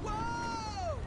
Whoa!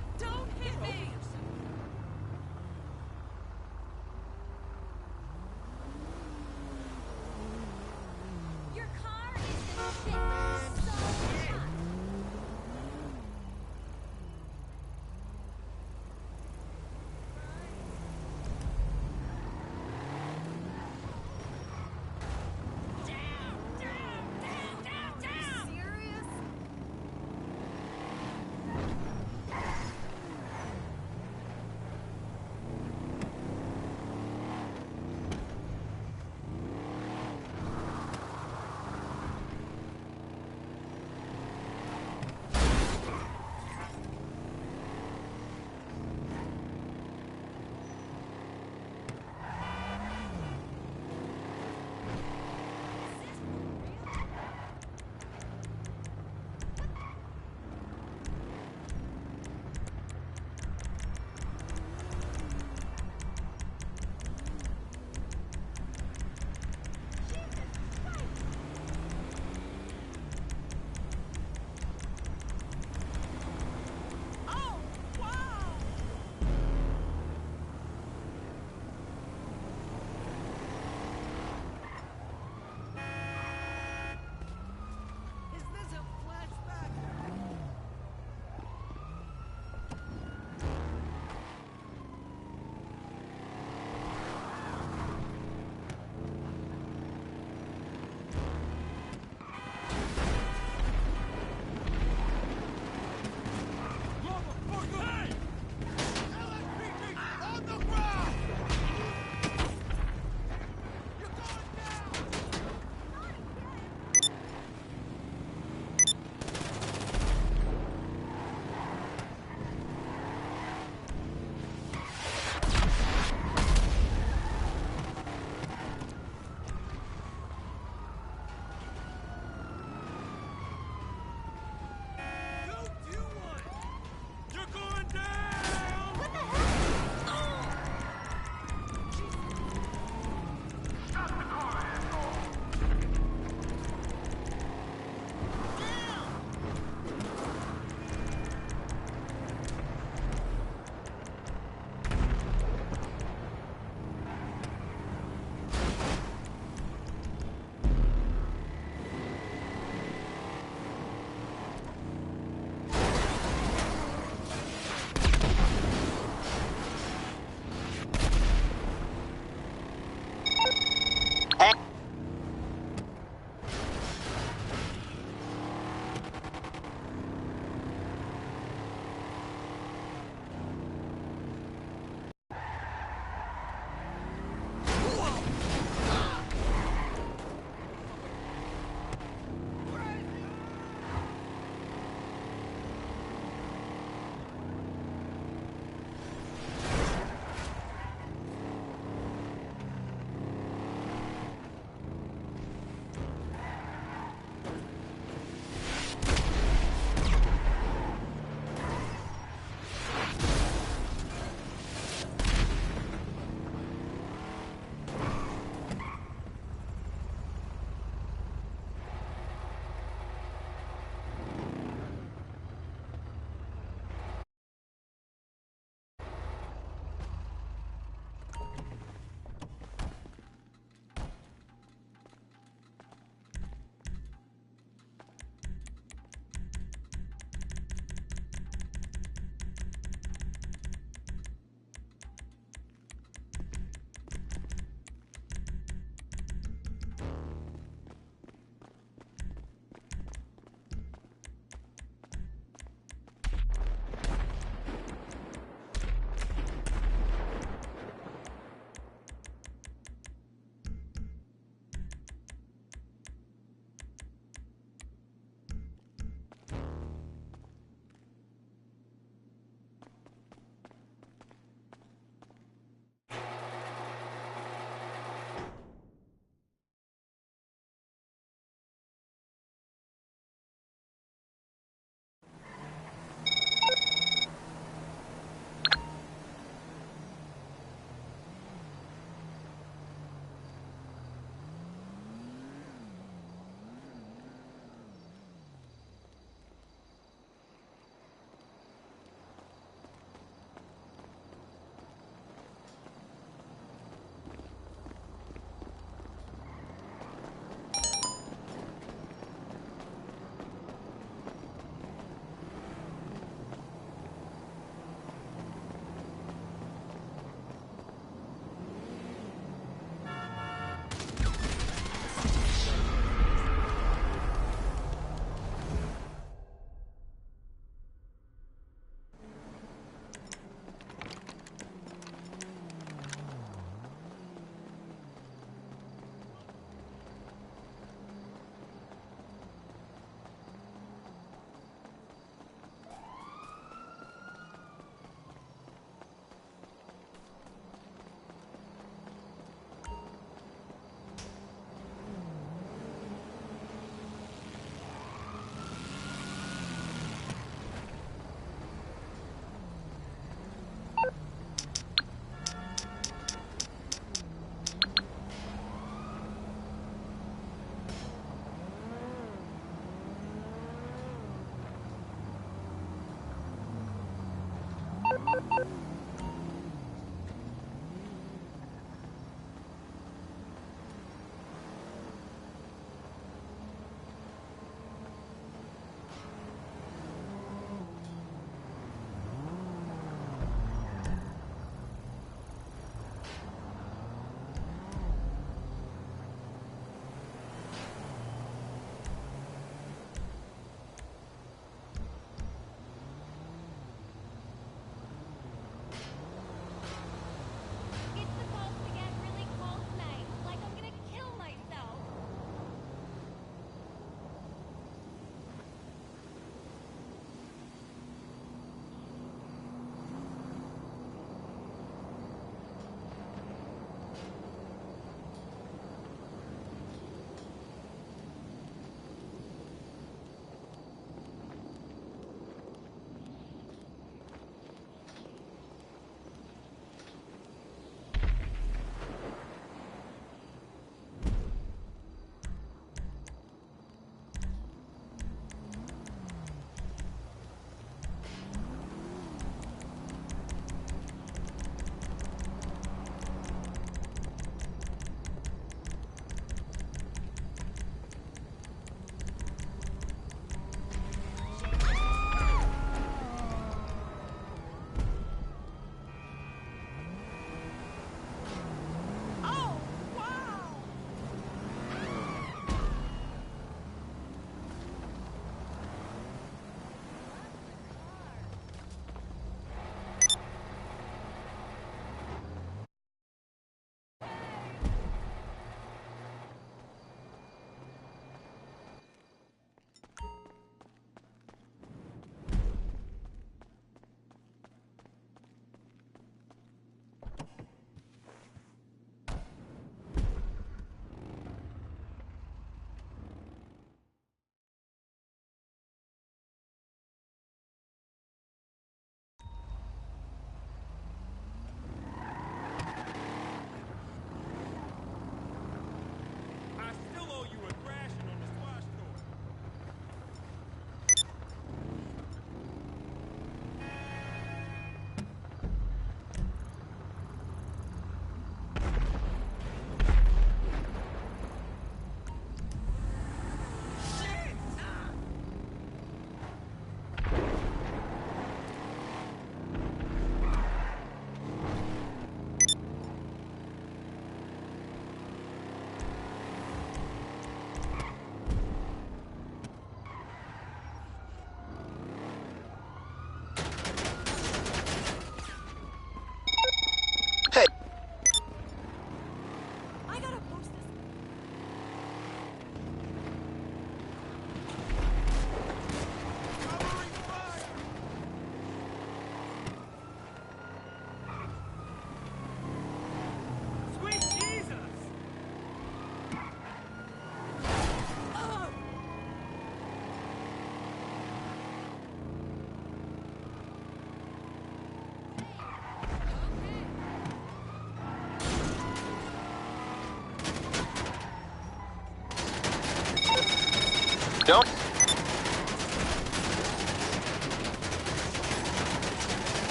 Don't.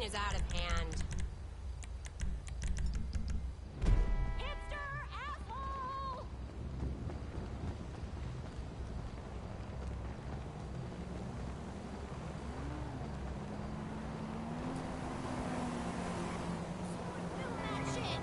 is out of hand. Hipster asshole! Film that shit!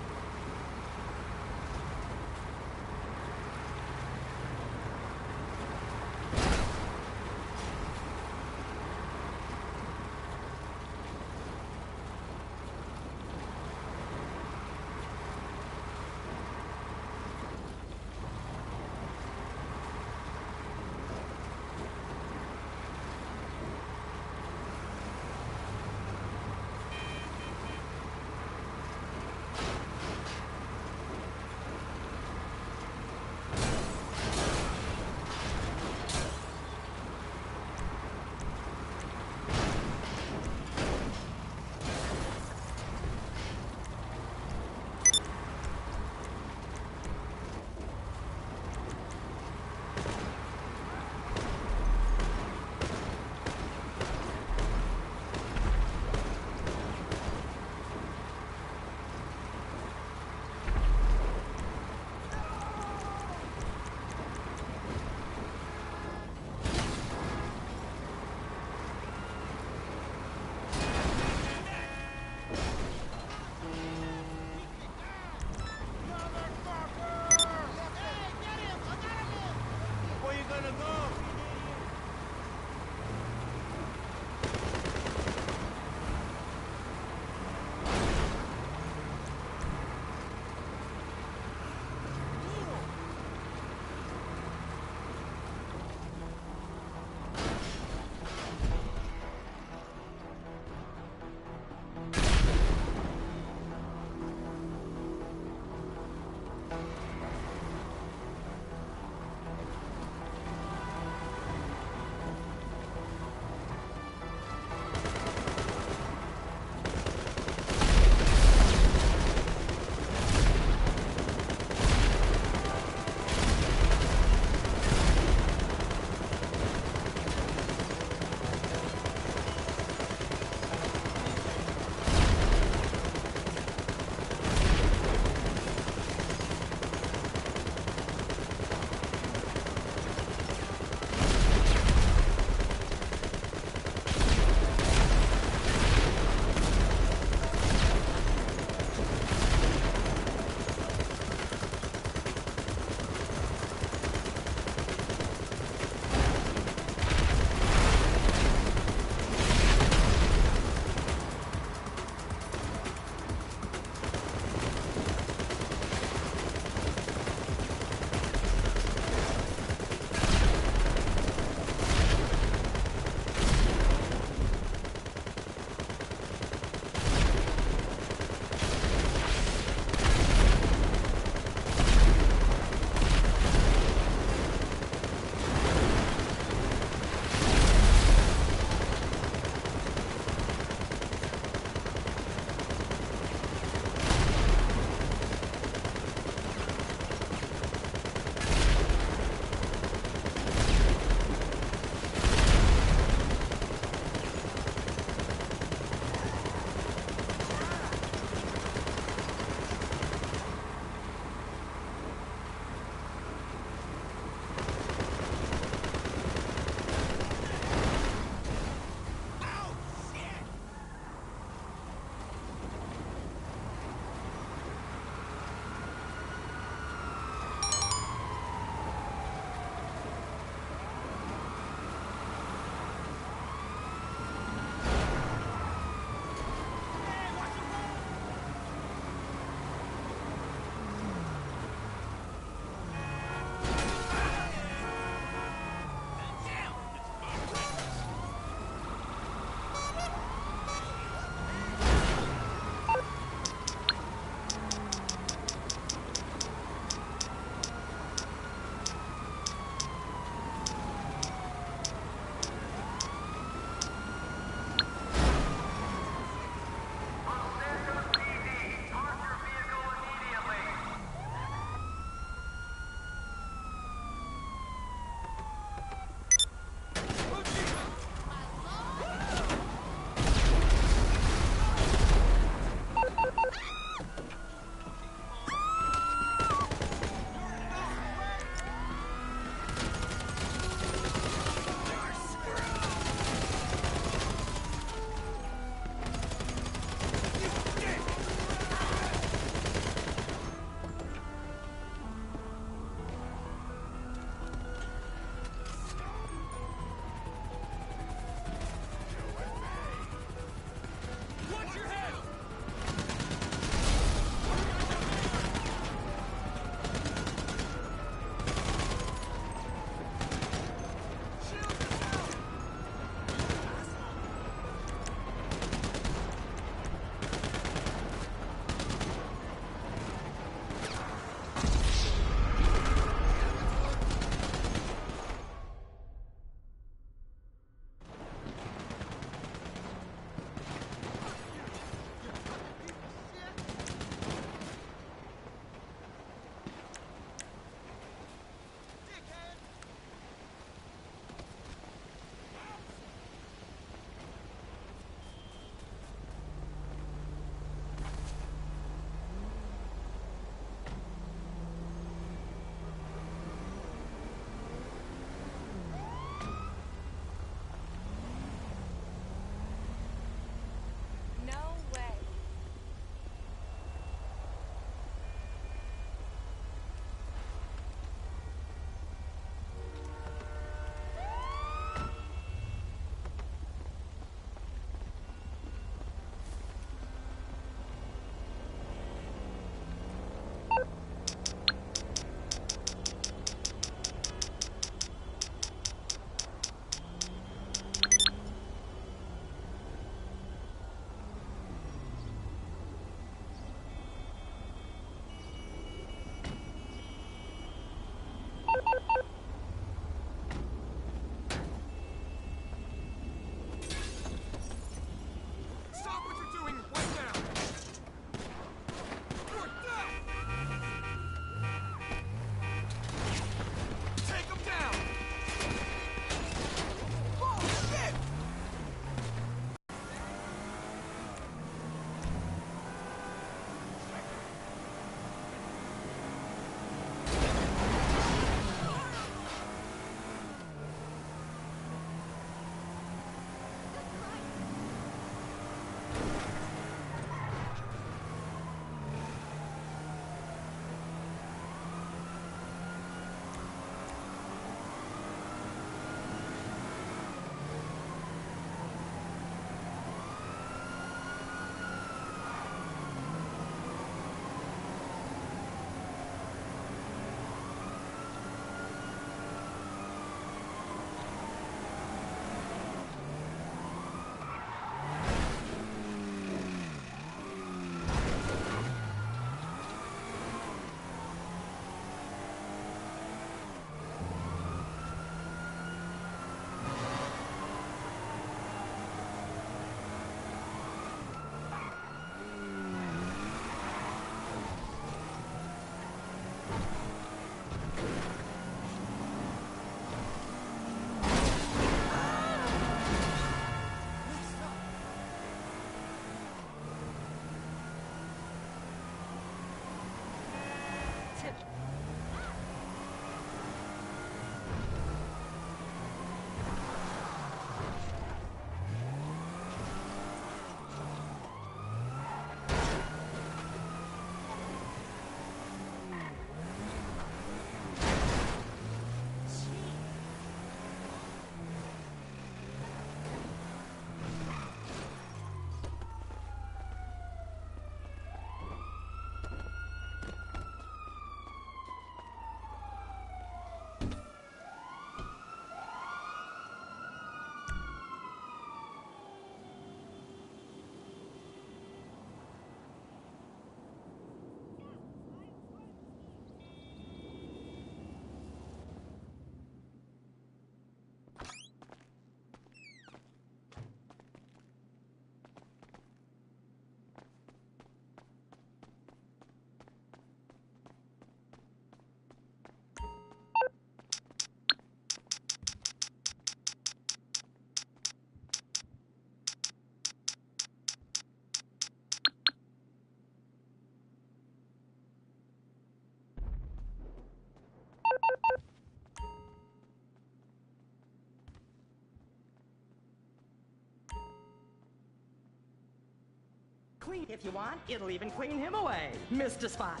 clean. If you want, it'll even clean him away, Mr. Spot.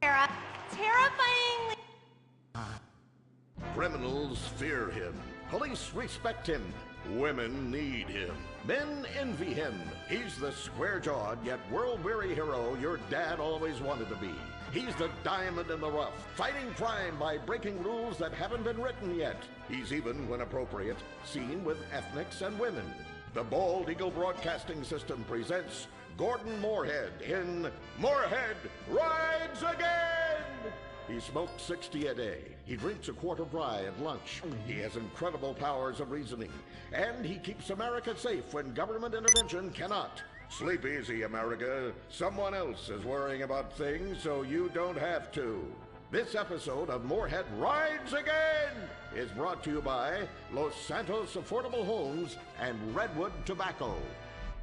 Sarah, terrifyingly. Criminals fear him. Police respect him. Women need him. Men envy him. He's the square-jawed yet world-weary hero your dad always wanted to be. He's the diamond in the rough, fighting crime by breaking rules that haven't been written yet. He's even, when appropriate, seen with ethnics and women. The Bald Eagle Broadcasting System presents Gordon Moorhead in Moorhead Rides Again! He smokes 60 a day. He drinks a quart of rye at lunch. He has incredible powers of reasoning. And he keeps America safe when government intervention cannot. Sleep easy, America. Someone else is worrying about things so you don't have to. This episode of Moorhead Rides Again is brought to you by Los Santos Affordable Homes and Redwood Tobacco.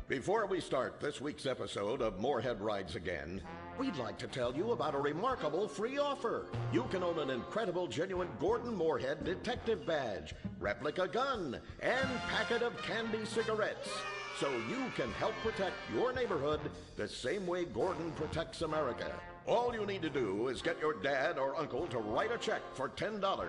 Before we start this week's episode of Moorhead Rides Again, we'd like to tell you about a remarkable free offer. You can own an incredible, genuine Gordon Moorhead detective badge, replica gun, and packet of candy cigarettes. So you can help protect your neighborhood the same way Gordon protects America. All you need to do is get your dad or uncle to write a check for $10.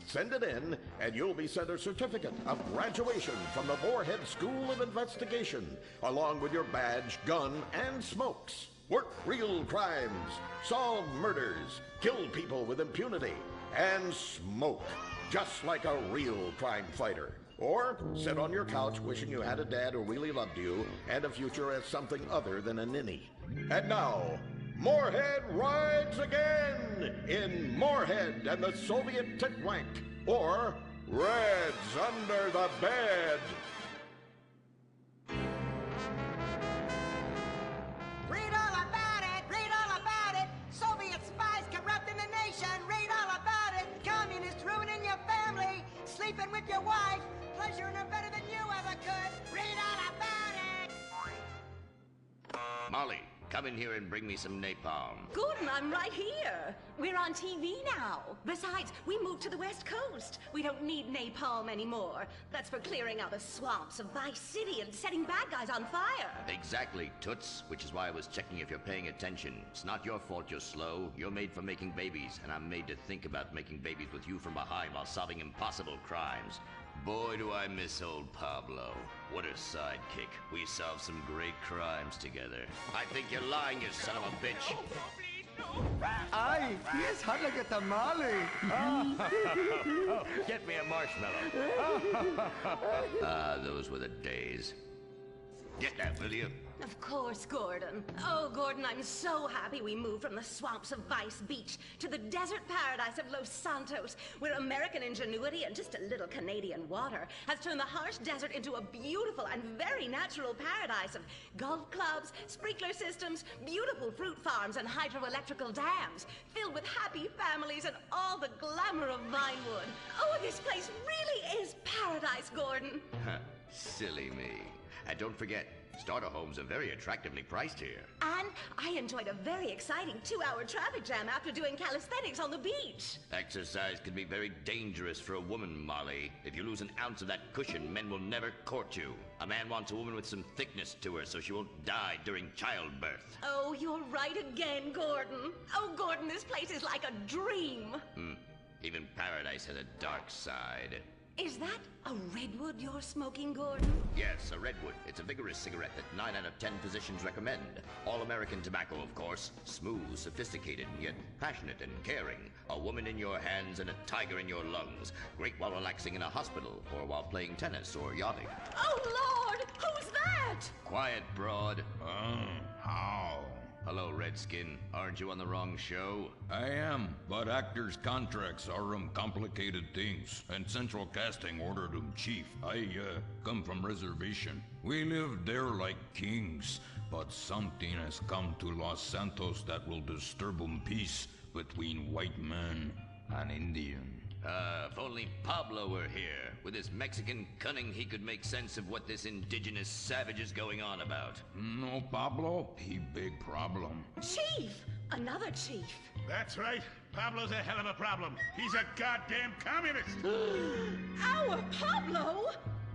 Send it in, and you'll be sent a certificate of graduation from the Moorhead School of Investigation, along with your badge, gun, and smokes. Work real crimes, solve murders, kill people with impunity, and smoke, just like a real crime fighter. Or sit on your couch wishing you had a dad who really loved you and a future as something other than a ninny. And now, Moorhead Rides Again in Moorhead and the Soviet Titwank, or Reds Under the Bed. Read all about it! Read all about it! Soviet spies corrupting the nation! Read all about it! Communists ruining your family! Sleeping with your wife! Pleasuring her better than you ever could! Read all about it! Molly, come in here and bring me some napalm. Gordon, I'm right here. We're on TV now. Besides, we moved to the West Coast. We don't need napalm anymore. That's for clearing out the swamps of Vice City and setting bad guys on fire. Exactly, Toots, which is why I was checking if you're paying attention. It's not your fault you're slow. You're made for making babies, and I'm made to think about making babies with you from behind while solving impossible crimes. Boy, do I miss old Pablo. What a sidekick. We solved some great crimes together. I think you're lying, you son of a bitch. Ay, yes, hot like a tamale. Get me a marshmallow. Those were the days. Get that, will you? Of course, Gordon. Oh, Gordon, I'm so happy we moved from the swamps of Vice Beach to the desert paradise of Los Santos, where American ingenuity and just a little Canadian water has turned the harsh desert into a beautiful and very natural paradise of golf clubs, sprinkler systems, beautiful fruit farms, and hydroelectrical dams, filled with happy families and all the glamour of Vinewood. Oh, this place really is paradise, Gordon. Silly me. And don't forget, starter homes are very attractively priced here. And I enjoyed a very exciting 2-hour traffic jam after doing calisthenics on the beach. Exercise can be very dangerous for a woman, Molly. If you lose an ounce of that cushion, men will never court you. A man wants a woman with some thickness to her so she won't die during childbirth. Oh, you're right again, Gordon. Oh, Gordon, this place is like a dream. Even paradise has a dark side. Is that a redwood you're smoking, Gordon? Yes, a redwood. It's a vigorous cigarette that 9 out of 10 physicians recommend. All American tobacco, of course. Smooth, sophisticated, yet passionate and caring. A woman in your hands and a tiger in your lungs. Great while relaxing in a hospital, or while playing tennis or yachting. Oh, Lord! Who's that? Quiet, broad. How? Hello, Redskin. Aren't you on the wrong show? I am, but actors' contracts are complicated things, and Central Casting ordered chief. I come from reservation. We live there like kings, but something has come to Los Santos that will disturb peace between white man and Indian. If only Pablo were here. With his Mexican cunning, he could make sense of what this indigenous savage is going on about. No, Pablo, he big problem. Chief! Another chief. That's right. Pablo's a hell of a problem. He's a goddamn communist. Our Pablo?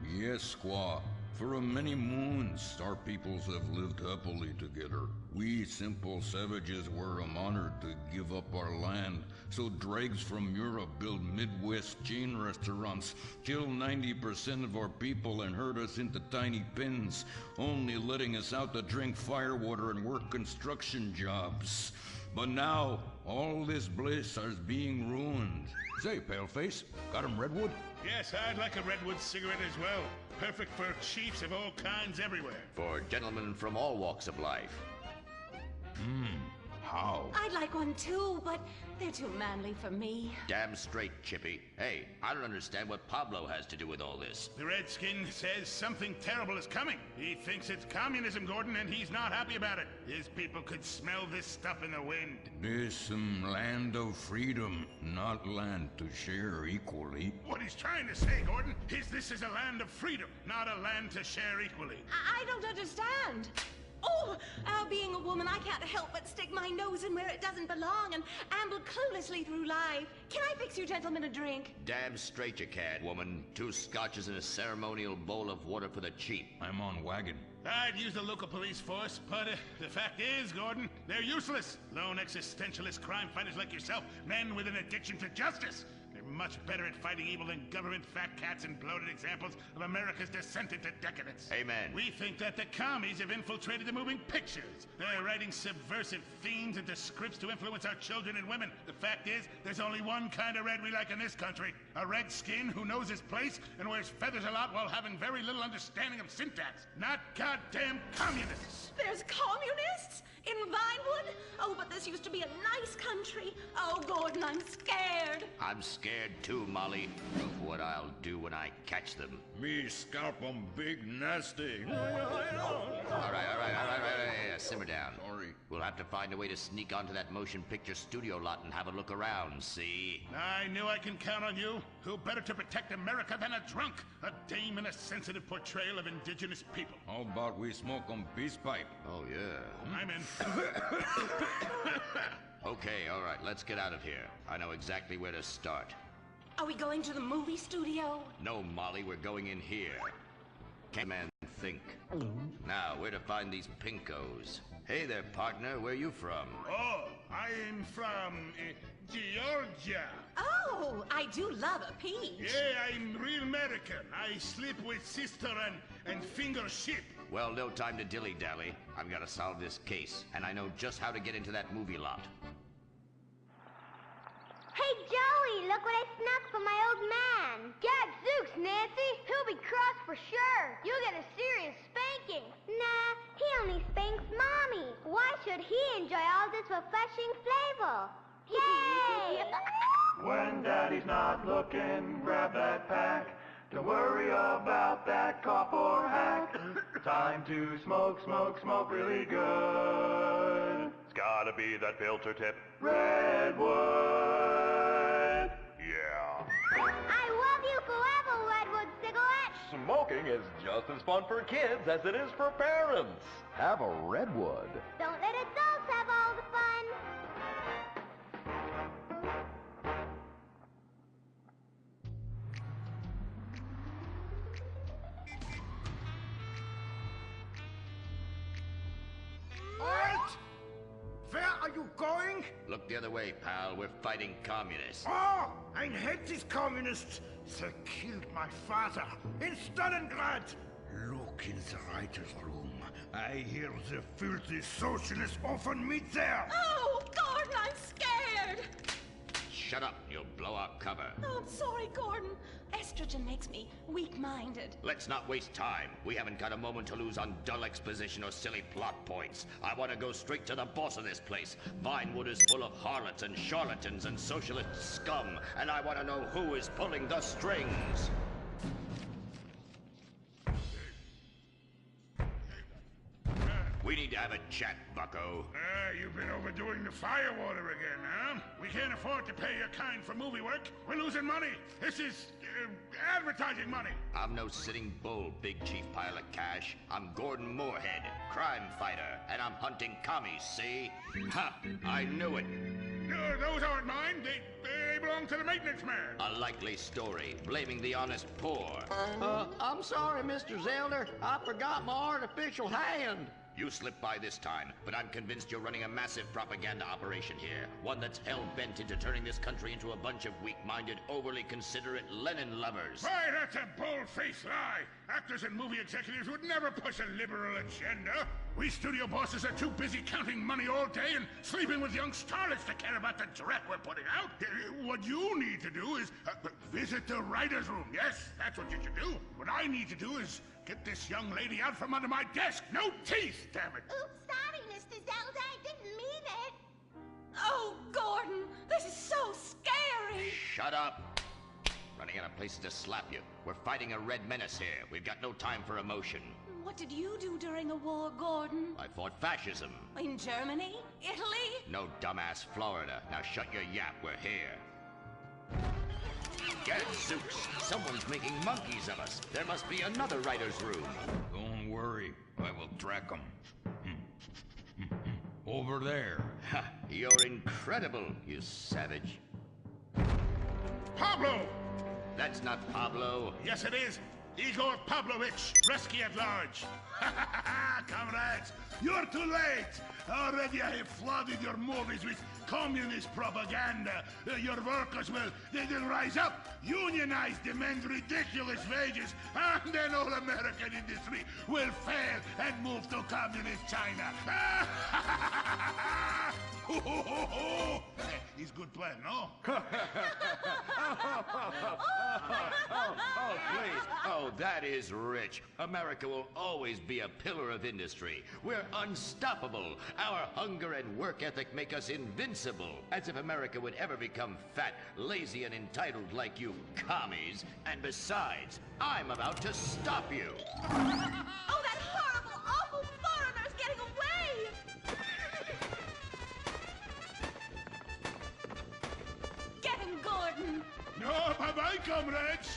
Yes, squaw. For many moons, our peoples have lived happily together. We simple savages were honored to give up our land, so dregs from Europe build Midwest chain restaurants, kill 90% of our people and herd us into tiny pens, only letting us out to drink firewater and work construction jobs. But now, all this bliss is being ruined. Say, Paleface, got him redwood? Yes, I'd like a redwood cigarette as well. Perfect for chiefs of all kinds everywhere. For gentlemen from all walks of life. How? I'd like one too, but they're too manly for me. Damn straight, Chippy. Hey, I don't understand what Pablo has to do with all this. The Redskin says something terrible is coming. He thinks it's communism, Gordon, and he's not happy about it. His people could smell this stuff in the wind. This land of freedom, not land to share equally. What he's trying to say, Gordon, is this is a land of freedom, not a land to share equally. I don't understand. Oh, being a woman, I can't help but stick my nose in where it doesn't belong and amble cluelessly through life. Can I fix you gentlemen a drink? Damn straight you can, woman. 2 scotches and a ceremonial bowl of water for the chief. I'm on wagon. I'd use the local police force, but the fact is, Gordon, they're useless. Lone existentialist crime fighters like yourself, men with an addiction to justice. They're much better at fighting evil than government fat cats and bloated examples of America's descent into decadence. Amen. We think that the commies have infiltrated the moving pictures. They're writing subversive themes into scripts to influence our children and women. The fact is, there's only one kind of red we like in this country. A redskin who knows his place and wears feathers a lot while having very little understanding of syntax. Not goddamn communists. There's communists? In Vinewood? Oh, but this used to be a nice country. Oh, Gordon, I'm scared. I'm scared too, Molly, of what I'll do when I catch them. Me scalp 'em big nasty. All right. Simmer down. Sorry. We'll have to find a way to sneak onto that motion picture studio lot and have a look around, see? I knew I can count on you. Who better to protect America than a drunk? A dame in a sensitive portrayal of indigenous people. How about we smoke 'em peace pipe? Oh, yeah. I'm in. Okay, all right, let's get out of here. I know exactly where to start. Are we going to the movie studio? No, Molly, we're going in here. Can't man think. Now, where to find these pinkos? Hey there, partner, where you from? Oh, I'm from Georgia. Oh, I do love a peach. Yeah, I'm real American. I sleep with sister and finger ship. Well, no time to dilly-dally. I've got to solve this case, and I know just how to get into that movie lot. Hey, Joey, look what I snuck from my old man. Gadzooks, Nancy. He'll be cross for sure. You'll get a serious spanking. Nah, he only spanks Mommy. Why should he enjoy all this refreshing flavor? Yay! When Daddy's not looking, grab that pack. Don't worry about that cough or hack. Time to smoke really good. It's gotta be that filter tip. Redwood. Yeah. I love you forever, Redwood cigarette. Smoking is just as fun for kids as it is for parents. Have a Redwood. Don't let adults have all the fun. Halt! Where are you going? Look the other way, pal. We're fighting communists. Oh, I hate these communists. They killed my father in Stalingrad. Look in the writer's room. I hear the filthy socialists often meet there. Oh, Gordon, I'm scared. Shut up. You'll blow our cover. Oh, I'm sorry, Gordon. Estrogen makes me weak-minded. Let's not waste time. We haven't got a moment to lose on dull exposition or silly plot points. I want to go straight to the boss of this place. Vinewood is full of harlots and charlatans and socialist scum, and I want to know who is pulling the strings. We need to have a chat, bucko. You've been over overdoing the firewater again, huh? We can't afford to pay your kind for movie work. We're losing money. This is advertising money. I'm no sitting bull, Big Chief Pile of Cash. I'm Gordon Moorhead, crime fighter, and I'm hunting commies, see? Ha! I knew it. Those aren't mine. They belong to the maintenance man. A likely story, blaming the honest poor. I'm sorry, Mr. Zelder. I forgot my artificial hand. You slipped by this time, but I'm convinced you're running a massive propaganda operation here. One that's hell-bent into turning this country into a bunch of weak-minded, overly considerate Lenin lovers. Why, that's a bold-faced lie. Actors and movie executives would never push a liberal agenda. We studio bosses are too busy counting money all day and sleeping with young starlets to care about the dreck we're putting out. What you need to do is visit the writer's room. Yes, that's what you should do. What I need to do is get this young lady out from under my desk. No teeth, damn it. Oops, sorry, Mr. Zelda. I didn't mean it. Oh, Gordon, this is so scary. Shut up. Running out of places to slap you. We're fighting a red menace here. We've got no time for emotion. What did you do during the war, Gordon? I fought fascism. In Germany? Italy? No, dumbass, Florida. Now shut your yap. We're here. Gadzooks! Someone's making monkeys of us. There must be another writer's room. Don't worry. I will track them. Over there. Ha! You're incredible, you savage. Pablo! That's not Pablo. Yes, it is. Igor Pavlovich, Rescue at Large. Comrades, you're too late. Already I have flooded your movies with communist propaganda. Your workers they'll rise up, unionize, demand ridiculous wages, and then all American industry will fail and move to communist China. He's good plan, no? Oh, please. Oh, that is rich. America will always be a pillar of industry. We're unstoppable. Our hunger and work ethic make us invincible. As if America would ever become fat, lazy, and entitled like you commies. And besides, I'm about to stop you. Oh, that horrible, awful foreigner's getting away! Get him, Gordon! No, bye-bye, comrades.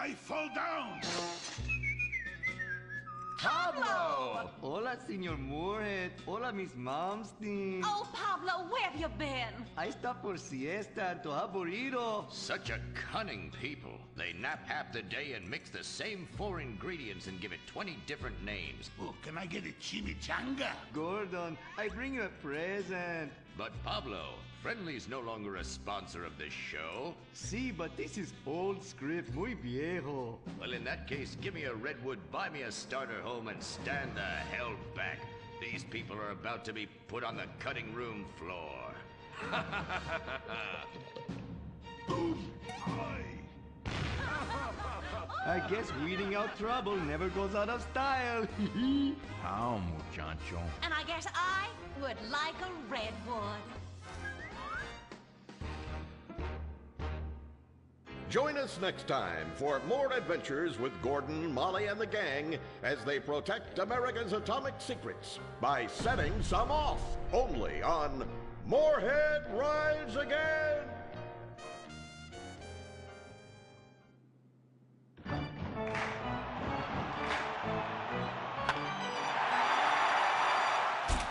I fall down. Pablo! Hola, Senor Moorhead. Hola, Miss Malmsteen. Oh, Pablo, where have you been? I stopped for siesta to have burrito. Such a cunning people. They nap half the day and mix the same 4 ingredients and give it 20 different names. Oh, can I get a chimichanga? Gordon, I bring you a present. But Pablo, Friendly's no longer a sponsor of this show. Sí, but this is old script, muy viejo. Well, in that case, give me a redwood, buy me a starter home, and stand the hell back. These people are about to be put on the cutting room floor. I guess weeding out trouble never goes out of style. How, muchacho? And I guess I would like a redwood. Join us next time for more adventures with Gordon, Molly, and the gang as they protect America's atomic secrets by setting some off. Only on Moorhead Rides Again!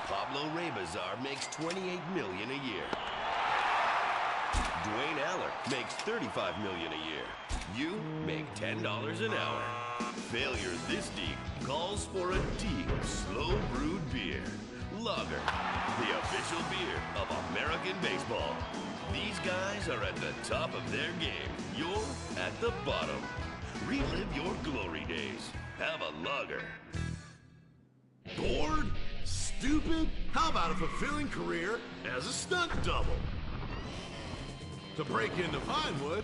Pablo Rebazar makes $28 million a year. Dwayne Aller makes $35 million a year. You make $10 an hour. Failure this deep calls for a deep, slow brewed beer. Lager, the official beer of American baseball. These guys are at the top of their game. You're at the bottom. Relive your glory days. Have a lager. Bored? Stupid? How about a fulfilling career as a stunt double? To break into Vinewood,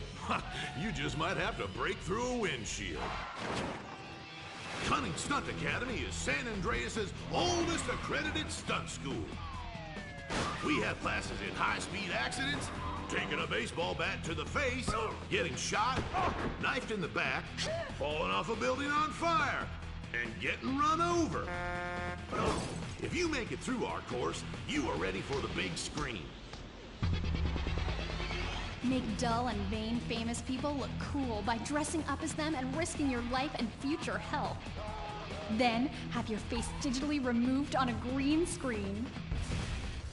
you just might have to break through a windshield. Cunning Stunt Academy is San Andreas' oldest accredited stunt school. We have classes in high-speed accidents, taking a baseball bat to the face, getting shot, knifed in the back, falling off a building on fire, and getting run over. If you make it through our course, you are ready for the big screen. Make dull and vain famous people look cool by dressing up as them and risking your life and future health. Then, have your face digitally removed on a green screen.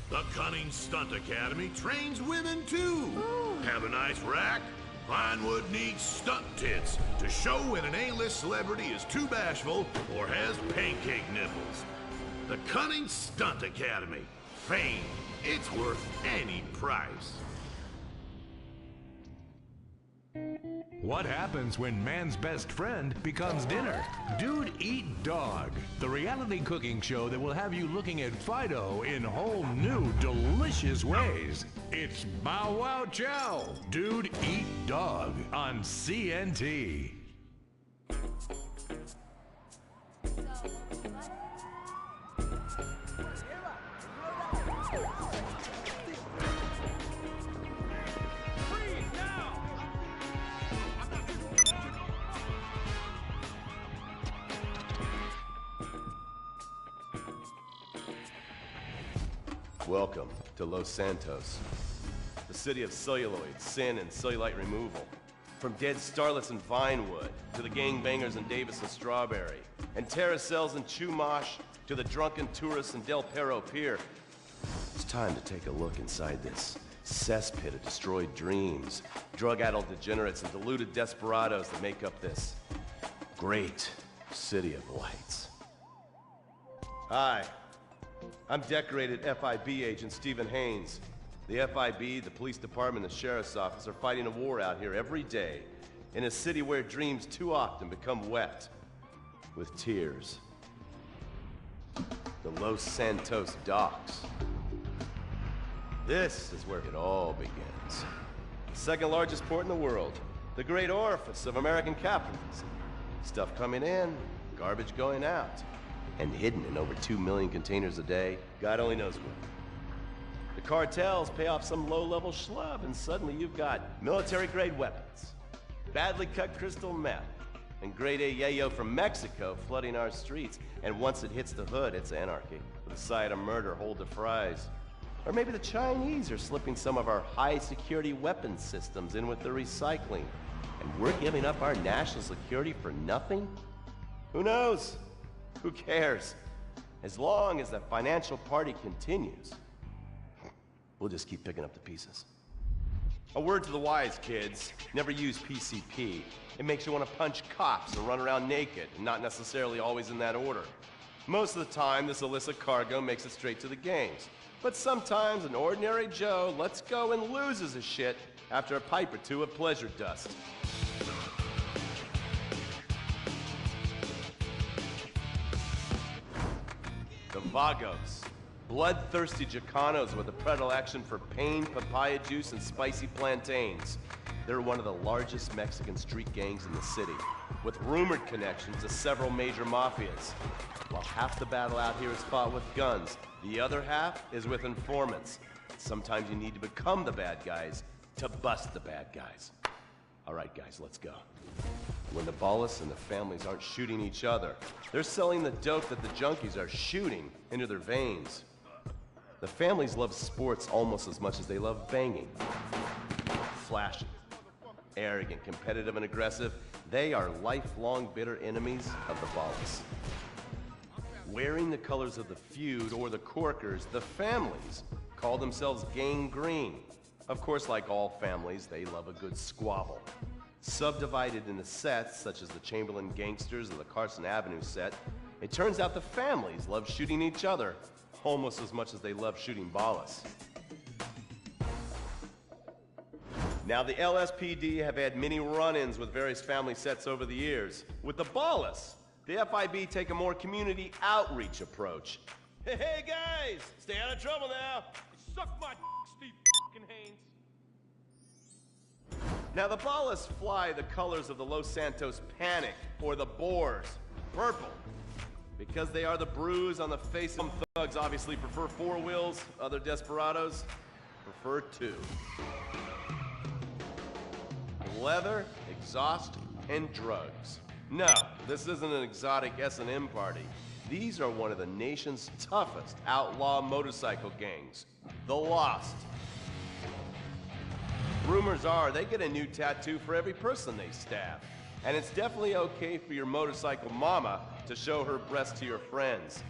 The Cunning Stunt Academy trains women too. Ooh. Have a nice rack? Vinewood needs stunt tits to show when an A-list celebrity is too bashful or has pancake nipples. The Cunning Stunt Academy. Fame. It's worth any price. What happens when man's best friend becomes dinner? Dude Eat Dog, the reality cooking show that will have you looking at Fido in whole new, delicious ways. It's Bow Wow Chow, Dude Eat Dog on CNT. Welcome to Los Santos, the city of celluloid, sin, and cellulite removal. From dead starlets in Vinewood, to the gangbangers in Davis and Strawberry, and terracels in Chumash, to the drunken tourists in Del Perro Pier. It's time to take a look inside this cesspit of destroyed dreams, drug-addled degenerates, and deluded desperados that make up this great city of lights. Hi. I'm decorated FIB agent Stephen Haynes. The FIB, the police department, the sheriff's office are fighting a war out here every day in a city where dreams too often become wet with tears. The Los Santos docks. This is where it all begins. The second largest port in the world. The great orifice of American capitalism. Stuff coming in, garbage going out. And hidden in over 2 million containers a day, God only knows where. The cartels pay off some low-level schlub, and suddenly you've got military-grade weapons, badly cut crystal meth, and grade A yayo from Mexico flooding our streets. And once it hits the hood, it's anarchy, with a side of murder hold to fries. Or maybe the Chinese are slipping some of our high-security weapons systems in with the recycling, and we're giving up our national security for nothing? Who knows? Who cares? As long as the financial party continues, we'll just keep picking up the pieces. A word to the wise, kids. Never use PCP. It makes you want to punch cops and run around naked, and not necessarily always in that order. Most of the time, this illicit cargo makes it straight to the games. But sometimes an ordinary Joe lets go and loses his shit after a pipe or two of pleasure dust. The Vagos, bloodthirsty Chicanos with a predilection for pain, papaya juice, and spicy plantains. They're one of the largest Mexican street gangs in the city, with rumored connections to several major mafias. While half the battle out here is fought with guns, the other half is with informants. Sometimes you need to become the bad guys to bust the bad guys. All right, guys, let's go. When the Ballas and the families aren't shooting each other, they're selling the dope that the junkies are shooting into their veins. The families love sports almost as much as they love banging. Flashy, arrogant, competitive, and aggressive, they are lifelong bitter enemies of the Ballas. Wearing the colors of the feud or the Corkers, the families call themselves Gang Green. Of course, like all families, they love a good squabble. Subdivided into sets, such as the Chamberlain Gangsters or the Carson Avenue set, it turns out the families love shooting each other almost as much as they love shooting Ballas. Now, the LSPD have had many run-ins with various family sets over the years. With the Ballas, the FIB take a more community outreach approach. Hey guys, stay out of trouble now. Suck my Steve Haynes. Now the Ballas fly the colors of the Los Santos Panic, or the Boers, purple. Because they are the bruise on the face. Some thugs obviously prefer 4 wheels, other desperados prefer 2. Leather, exhaust, and drugs. No, this isn't an exotic S&M party. These are one of the nation's toughest outlaw motorcycle gangs, the Lost. Rumors are they get a new tattoo for every person they stab. And it's definitely okay for your motorcycle mama to show her breasts to your friends.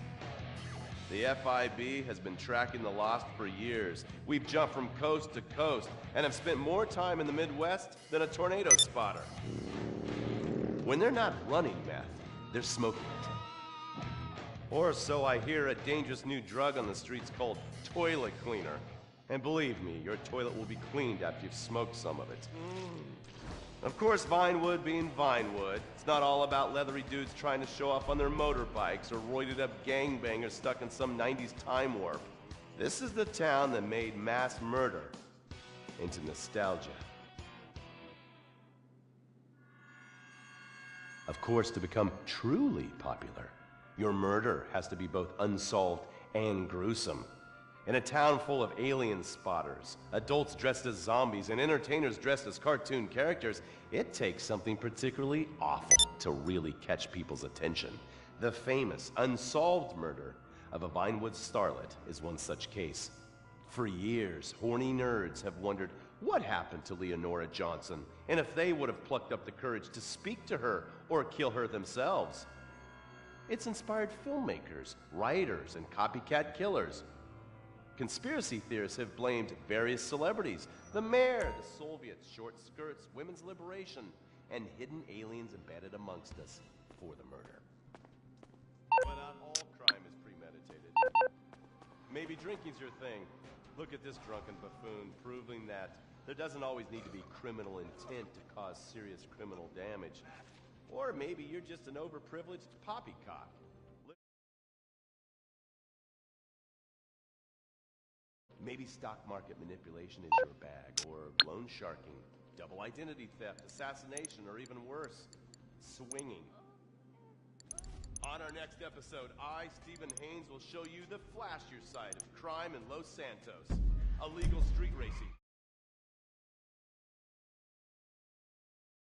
The FIB has been tracking the Lost for years. We've jumped from coast to coast and have spent more time in the Midwest than a tornado spotter. When they're not running meth, they're smoking it. Or so I hear, a dangerous new drug on the streets called toilet cleaner. And believe me, your toilet will be cleaned after you've smoked some of it. Of course, Vinewood being Vinewood, it's not all about leathery dudes trying to show off on their motorbikes or roided up gangbangers stuck in some 90s time warp. This is the town that made mass murder into nostalgia. Of course, to become truly popular, your murder has to be both unsolved and gruesome. In a town full of alien spotters, adults dressed as zombies, and entertainers dressed as cartoon characters, it takes something particularly awful to really catch people's attention. The famous, unsolved murder of a Vinewood starlet is one such case. For years, horny nerds have wondered what happened to Leonora Johnson, and if they would have plucked up the courage to speak to her or kill her themselves. It's inspired filmmakers, writers, and copycat killers. Conspiracy theorists have blamed various celebrities, the mayor, the Soviets, short skirts, women's liberation, and hidden aliens embedded amongst us for the murder. But not all crime is premeditated. Maybe drinking's your thing. Look at this drunken buffoon, proving that there doesn't always need to be criminal intent to cause serious criminal damage. Or maybe you're just an overprivileged poppycock. Maybe stock market manipulation is your bag, or loan sharking, double identity theft, assassination, or even worse, swinging. On our next episode, I, Stephen Haynes, will show you the flashier side of crime in Los Santos. Illegal street racing,